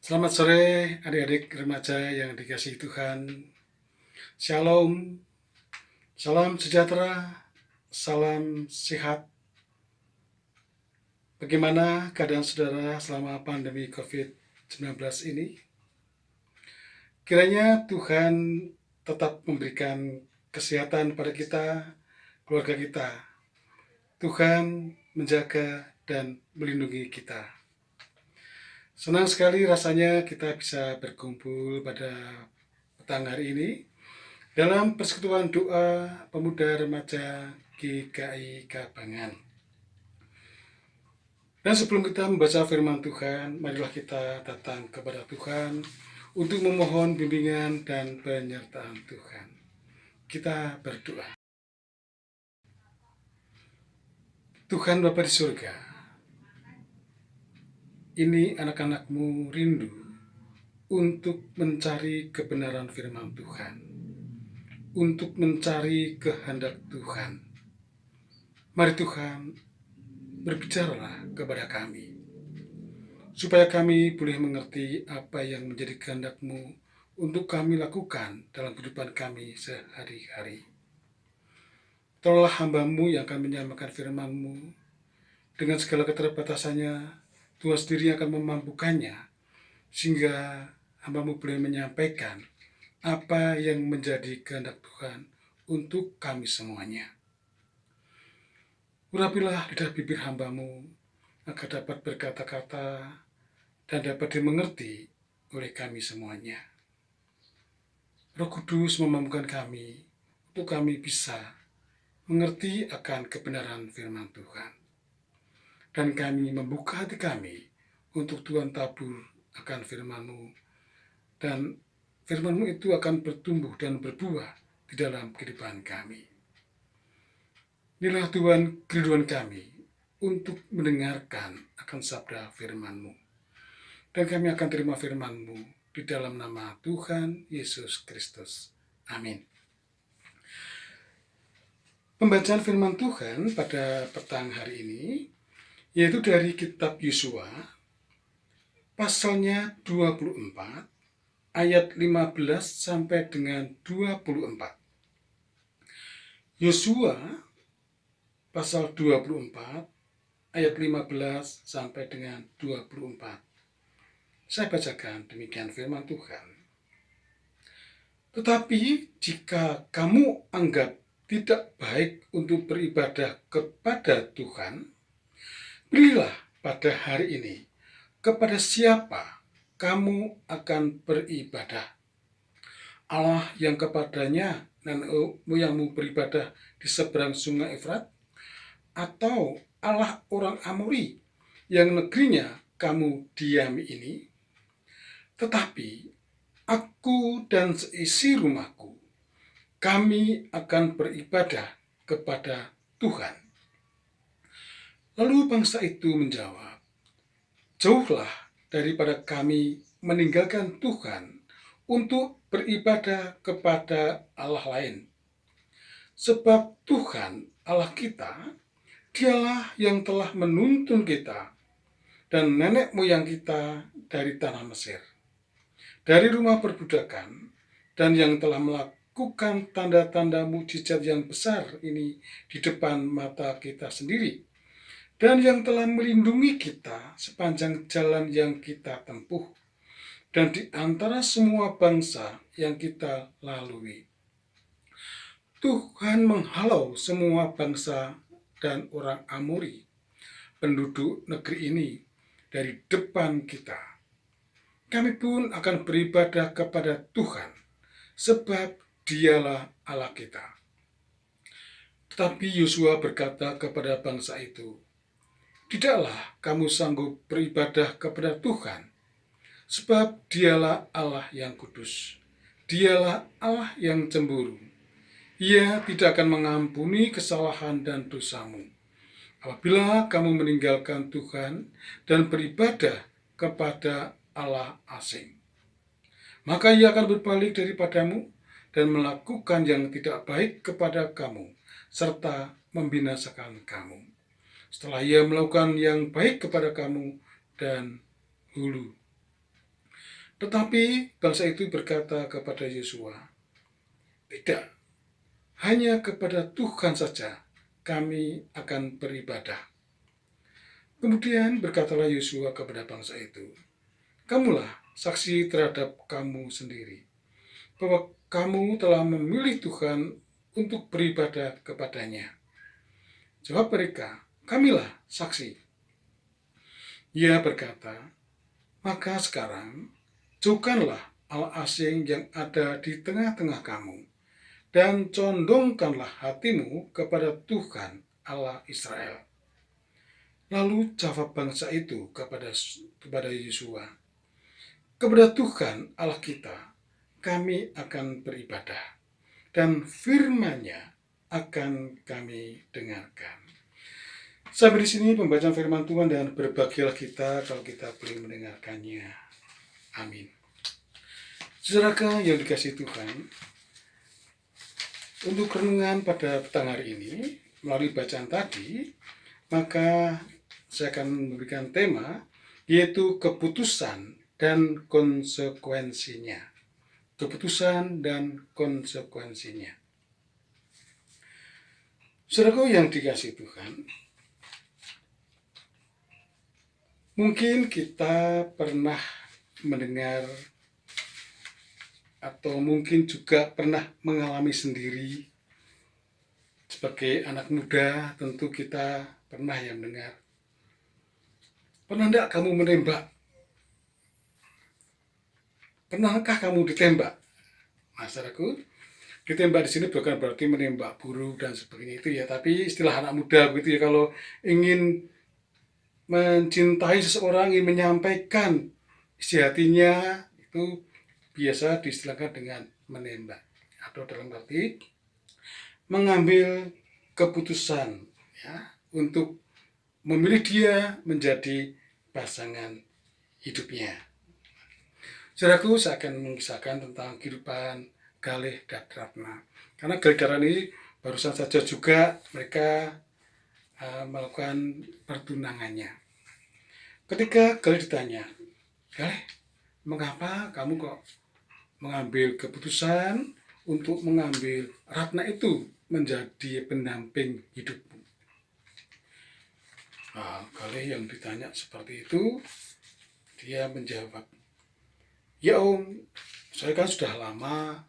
Selamat sore adik-adik remaja yang dikasihi Tuhan. Shalom, salam sejahtera, salam sehat. Bagaimana keadaan saudara selama pandemi COVID-19 ini? Kiranya Tuhan tetap memberikan kesehatan pada kita, keluarga kita. Tuhan menjaga dan melindungi kita. Senang sekali rasanya kita bisa berkumpul pada petang hari ini dalam persekutuan doa pemuda remaja GKI Kabangan. Dan sebelum kita membaca firman Tuhan, marilah kita datang kepada Tuhan untuk memohon bimbingan dan penyertaan Tuhan. Kita berdoa. Tuhan Bapa di surga, ini anak-anak-Mu rindu untuk mencari kebenaran firman Tuhan, untuk mencari kehendak Tuhan. Mari Tuhan, berbicaralah kepada kami, supaya kami boleh mengerti apa yang menjadi kehendak-Mu untuk kami lakukan dalam kehidupan kami sehari-hari. Tolonglah hamba-Mu yang akan menyampaikan firman-Mu, dengan segala keterbatasannya, Tuhan sendiri akan memampukannya, sehingga hamba-Mu boleh menyampaikan apa yang menjadi kehendak Tuhan untuk kami semuanya. Urapilah lidah bibir hamba-Mu, agar dapat berkata-kata dan dapat dimengerti oleh kami semuanya. Roh Kudus memampukan kami untuk kami bisa mengerti akan kebenaran firman Tuhan. Dan kami membuka hati kami untuk Tuhan tabur akan firman-Mu. Dan firman-Mu itu akan bertumbuh dan berbuah di dalam kehidupan kami. Inilah Tuhan kerinduan kami untuk mendengarkan akan sabda firman-Mu. Dan kami akan terima firman-Mu di dalam nama Tuhan Yesus Kristus. Amin. Pembacaan firman Tuhan pada petang hari ini yaitu dari kitab Yosua pasalnya 24 ayat 15 sampai dengan 24. Yosua pasal 24 ayat 15 sampai dengan 24. Saya bacakan demikian firman Tuhan. Tetapi jika kamu anggap tidak baik untuk beribadah kepada Tuhan, pilihlah pada hari ini kepada siapa kamu akan beribadah. Allah yang kepadanya nenek moyangmu beribadah di seberang sungai Efrat, atau Allah orang Amori yang negerinya kamu diami ini? Tetapi aku dan seisi rumahku, kami akan beribadah kepada Tuhan. Lalu bangsa itu menjawab, jauhlah daripada kami meninggalkan Tuhan untuk beribadah kepada Allah lain. Sebab Tuhan Allah kita, Dialah yang telah menuntun kita dan nenek moyang kita dari tanah Mesir, dari rumah perbudakan, dan yang telah melakukan tanda-tanda mujizat yang besar ini di depan mata kita sendiri, dan yang telah melindungi kita sepanjang jalan yang kita tempuh, dan di antara semua bangsa yang kita lalui. Tuhan menghalau semua bangsa dan orang Amori, penduduk negeri ini, dari depan kita. Kami pun akan beribadah kepada Tuhan, sebab Dialah Allah kita. Tetapi Yosua berkata kepada bangsa itu, tidaklah kamu sanggup beribadah kepada Tuhan, sebab Dialah Allah yang kudus. Dialah Allah yang cemburu. Ia tidak akan mengampuni kesalahan dan dosamu apabila kamu meninggalkan Tuhan dan beribadah kepada Allah asing. Maka ia akan berbalik daripadamu dan melakukan yang tidak baik kepada kamu, serta membinasakan kamu. Setelah ia melakukan yang baik kepada kamu dan hulu. Tetapi bangsa itu berkata kepada Yosua, "Tidak, hanya kepada Tuhan saja kami akan beribadah." Kemudian berkatalah Yosua kepada bangsa itu, "Kamulah saksi terhadap kamu sendiri, bahwa kamu telah memilih Tuhan untuk beribadah kepadanya." Jawab mereka, "Kamilah saksi." Ia berkata, "Maka sekarang jauhkanlah Allah asing yang ada di tengah-tengah kamu, dan condongkanlah hatimu kepada Tuhan Allah Israel." Lalu jawab bangsa itu kepada Yosua, "Kepada Tuhan Allah kita kami akan beribadah, dan firman-Nya akan kami dengarkan." Sampai di sini pembacaan firman Tuhan, dan berbahagialah kita kalau kita boleh mendengarkannya. Amin. Saudara yang dikasihi Tuhan, untuk renungan pada petang hari ini melalui bacaan tadi, maka saya akan memberikan tema, yaitu keputusan dan konsekuensinya. Keputusan dan konsekuensinya. Saudaraku yang dikasihi Tuhan, mungkin kita pernah mendengar atau mungkin juga pernah mengalami sendiri. Sebagai anak muda tentu kita pernah yang mendengar, "Pernah enggak kamu menembak? Pernahkah kamu ditembak?" Nah, saudaraku, ditembak di sini bukan berarti menembak burung dan sebagainya itu ya, tapi istilah anak muda begitu ya, kalau ingin mencintai seseorang, ingin menyampaikan isi hatinya, itu biasa diistilahkan dengan menembak, atau dalam arti mengambil keputusan ya, untuk memilih dia menjadi pasangan hidupnya. Saudaraku, saya akan mengisahkan tentang kehidupan Galih dan Ratna. Karena Galih dan Ratna ini barusan saja juga mereka melakukan pertunangannya. Ketika Galih ditanya, "Galih, mengapa kamu kok mengambil keputusan untuk mengambil Ratna itu menjadi pendamping hidupmu?" Nah, Galih yang ditanya seperti itu, dia menjawab, "Ya Om, saya kan sudah lama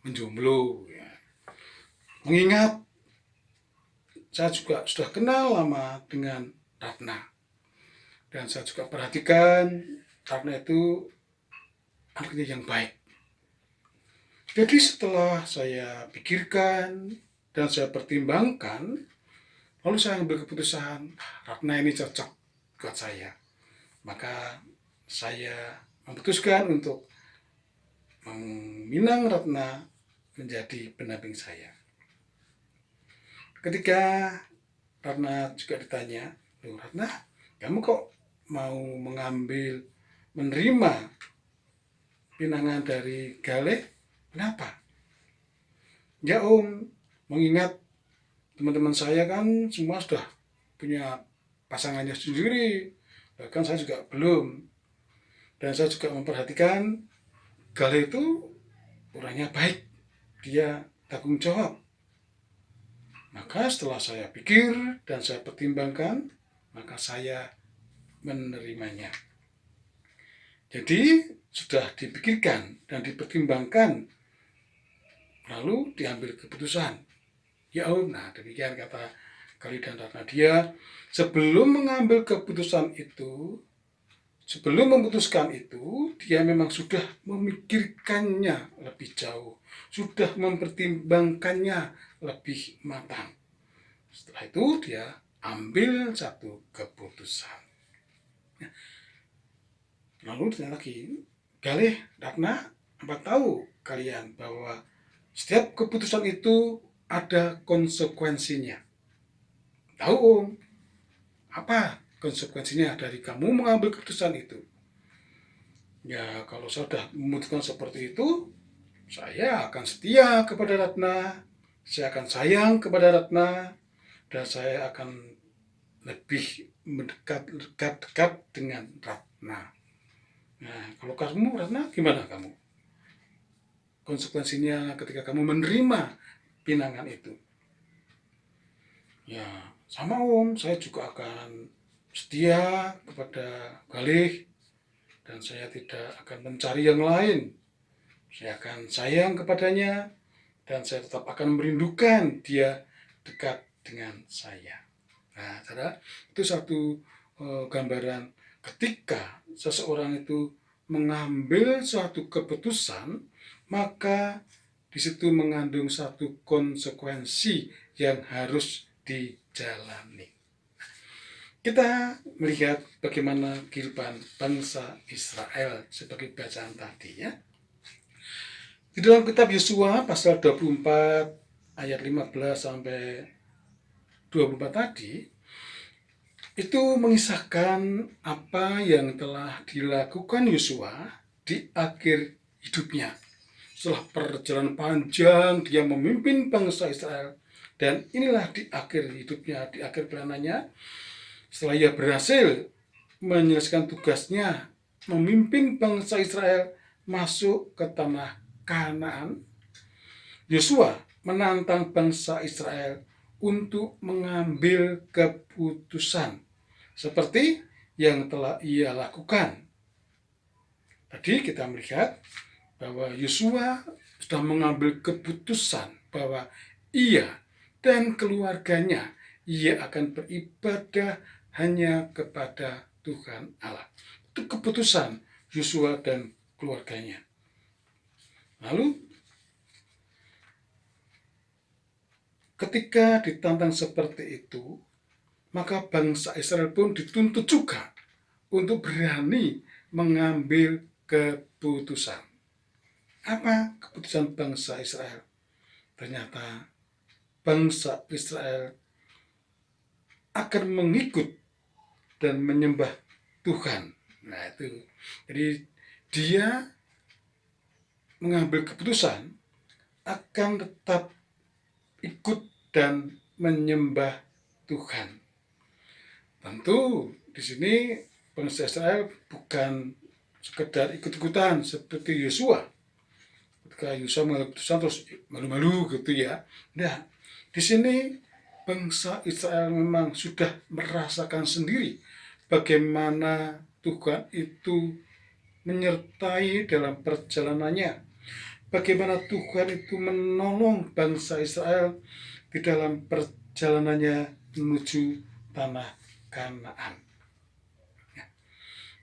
menjomblo ya. Mengingat saya juga sudah kenal lama dengan Ratna, dan saya juga perhatikan Ratna itu anaknya yang baik. Jadi setelah saya pikirkan dan saya pertimbangkan, lalu saya ambil keputusan, Ratna ini cocok buat saya. Maka saya memutuskan untuk meminang Ratna menjadi pendamping saya." Ketika Ratna juga ditanya, "Loh Ratna, kamu kok mau menerima pinangan dari Galih? Kenapa?" "Ya Om, mengingat teman-teman saya kan semua sudah punya pasangannya sendiri, bahkan saya juga belum. Dan saya juga memperhatikan Galih itu orangnya baik, dia tanggung jawab. Maka setelah saya pikir dan saya pertimbangkan, maka saya menerimanya." Jadi sudah dipikirkan dan dipertimbangkan, lalu diambil keputusan. "Ya Om." Nah, demikian kata Galih dan Ratna. Dia sebelum mengambil keputusan itu, sebelum memutuskan itu, dia memang sudah memikirkannya lebih jauh, sudah mempertimbangkannya lebih matang. Setelah itu dia ambil satu keputusan. Lalu ditanya lagi, "Galih, Ratna, apa tahu kalian bahwa setiap keputusan itu ada konsekuensinya?" "Tahu Om." "Apa konsekuensinya dari kamu mengambil keputusan itu?" "Ya, kalau saya sudah memutuskan seperti itu, saya akan setia kepada Ratna, saya akan sayang kepada Ratna, dan saya akan lebih mendekat dengan Ratna." Nah, kalau kamu Ratna, gimana kamu? Konsekuensinya ketika kamu menerima pinangan itu. Ya, sama Om, saya juga akan setia kepada Galih dan saya tidak akan mencari yang lain. Saya akan sayang kepadanya dan saya tetap akan merindukan dia dekat dengan saya. Nah, saudara, itu satu gambaran ketika seseorang itu mengambil suatu keputusan, maka di situ mengandung satu konsekuensi yang harus dijalani. Kita melihat bagaimana kehidupan bangsa Israel sebagai bacaan tadi ya. Di dalam kitab Yosua pasal 24 ayat 15 sampai 24 tadi itu mengisahkan apa yang telah dilakukan Yosua di akhir hidupnya. Setelah perjalanan panjang dia memimpin bangsa Israel dan inilah di akhir hidupnya, di akhir peranannya setelah ia berhasil menyelesaikan tugasnya memimpin bangsa Israel masuk ke tanah Kanaan, Yosua menantang bangsa Israel untuk mengambil keputusan seperti yang telah ia lakukan. Tadi kita melihat bahwa Yosua sudah mengambil keputusan bahwa ia dan keluarganya ia akan beribadah hanya kepada Tuhan Allah. Itu keputusan Yosua dan keluarganya. Lalu ketika ditantang seperti itu, maka bangsa Israel pun dituntut juga untuk berani mengambil keputusan. Apa keputusan bangsa Israel? Ternyata bangsa Israel akan mengikut dan menyembah Tuhan. Nah itu, jadi dia mengambil keputusan akan tetap ikut dan menyembah Tuhan. Tentu di sini bangsa Israel bukan sekedar ikut-ikutan seperti Yosua. Ketika Yosua mengambil keputusan terus malu-malu gitu ya. Nah, di sini bangsa Israel memang sudah merasakan sendiri bagaimana Tuhan itu menyertai dalam perjalanannya. Bagaimana Tuhan itu menolong bangsa Israel di dalam perjalanannya menuju tanah Kanaan.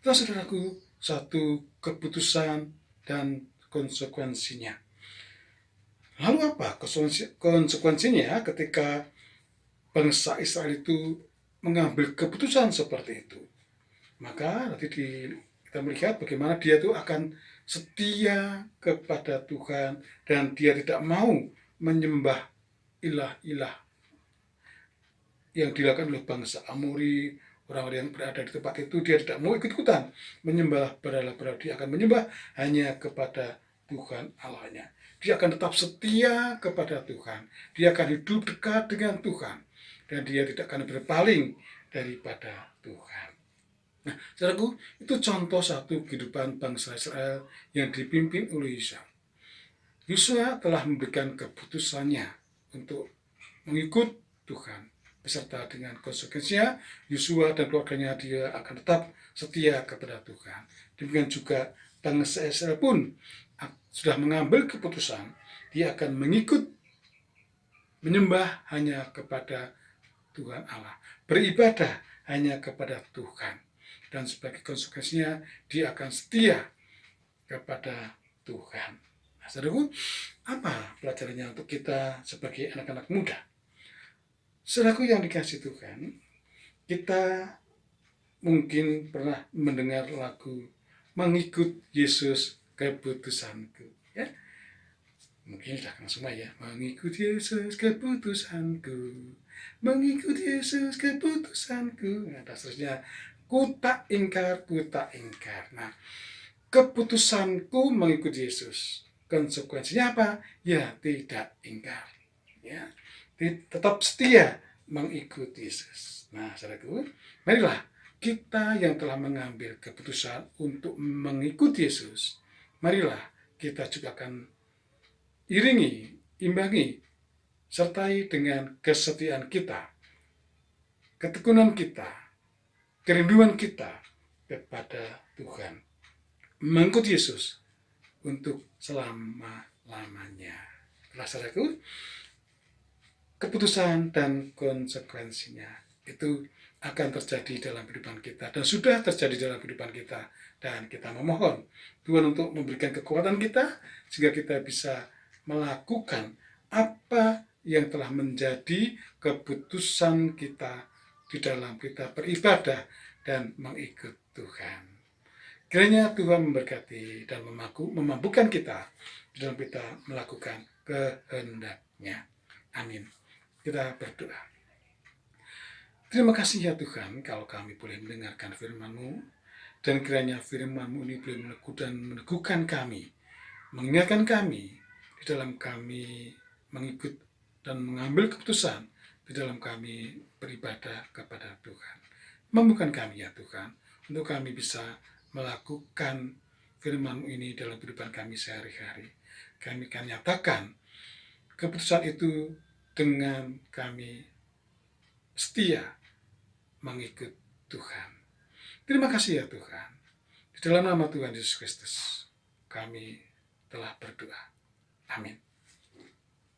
Itu saudaraku satu keputusan dan konsekuensinya. Lalu apa konsekuensinya ketika bangsa Israel itu mengambil keputusan seperti itu? Maka nanti kita melihat bagaimana dia itu akan setia kepada Tuhan dan dia tidak mau menyembah ilah-ilah yang dilakukan oleh bangsa Amori, orang-orang yang berada di tempat itu. Dia tidak mau ikut-ikutan menyembah berhala-berhala. Dia akan menyembah hanya kepada Tuhan Allahnya. Dia akan tetap setia kepada Tuhan. Dia akan hidup dekat dengan Tuhan. Dan dia tidak akan berpaling daripada Tuhan. Nah, saudaraku, itu contoh satu kehidupan bangsa Israel yang dipimpin oleh Yosua. Yosua telah memberikan keputusannya untuk mengikut Tuhan. Beserta dengan konsekuensinya, Yosua dan keluarganya dia akan tetap setia kepada Tuhan. Demikian juga bangsa Israel pun sudah mengambil keputusan, dia akan mengikut menyembah hanya kepada Tuhan Allah, beribadah hanya kepada Tuhan. Dan sebagai konsekuensinya, dia akan setia kepada Tuhan. Nah, saudaraku, apa pelajarannya untuk kita sebagai anak-anak muda? Saudaraku yang dikasih Tuhan, kita mungkin pernah mendengar lagu Mengikut Yesus Keputusanku. Ya? Mungkin sudah kenal semua ya. Mengikut Yesus keputusanku, mengikut Yesus keputusanku. Nah, dan seterusnya. Ku tak ingkar, ku tak ingkar. Nah, keputusanku mengikut Yesus. Konsekuensinya apa? Ya, tidak ingkar. Ya, tetap setia mengikuti Yesus. Nah, saudaraku, marilah kita yang telah mengambil keputusan untuk mengikuti Yesus, marilah kita juga akan iringi, imbangi, sertai dengan kesetiaan kita, ketekunan kita, kerinduan kita kepada Tuhan, mengikuti Yesus untuk selama-lamanya. Saudaraku, keputusan dan konsekuensinya itu akan terjadi dalam kehidupan kita dan sudah terjadi dalam kehidupan kita, dan kita memohon Tuhan untuk memberikan kekuatan kita sehingga kita bisa melakukan apa yang telah menjadi keputusan kita di dalam kita beribadah dan mengikut Tuhan. Kiranya Tuhan memberkati dan memampukan kita di dalam kita melakukan kehendak-Nya. Amin. Kita berdoa. Terima kasih ya Tuhan, kalau kami boleh mendengarkan firman-Mu, dan kiranya firman-Mu ini boleh meneguhkan kami, mengingatkan kami di dalam kami mengikut dan mengambil keputusan di dalam kami beribadah kepada Tuhan. Mampukan kami ya Tuhan, untuk kami bisa melakukan firman-Mu ini dalam kehidupan kami sehari-hari. Kami akan nyatakan keputusan itu dengan kami setia mengikut Tuhan. Terima kasih ya Tuhan. Di dalam nama Tuhan Yesus Kristus, kami telah berdoa. Amin.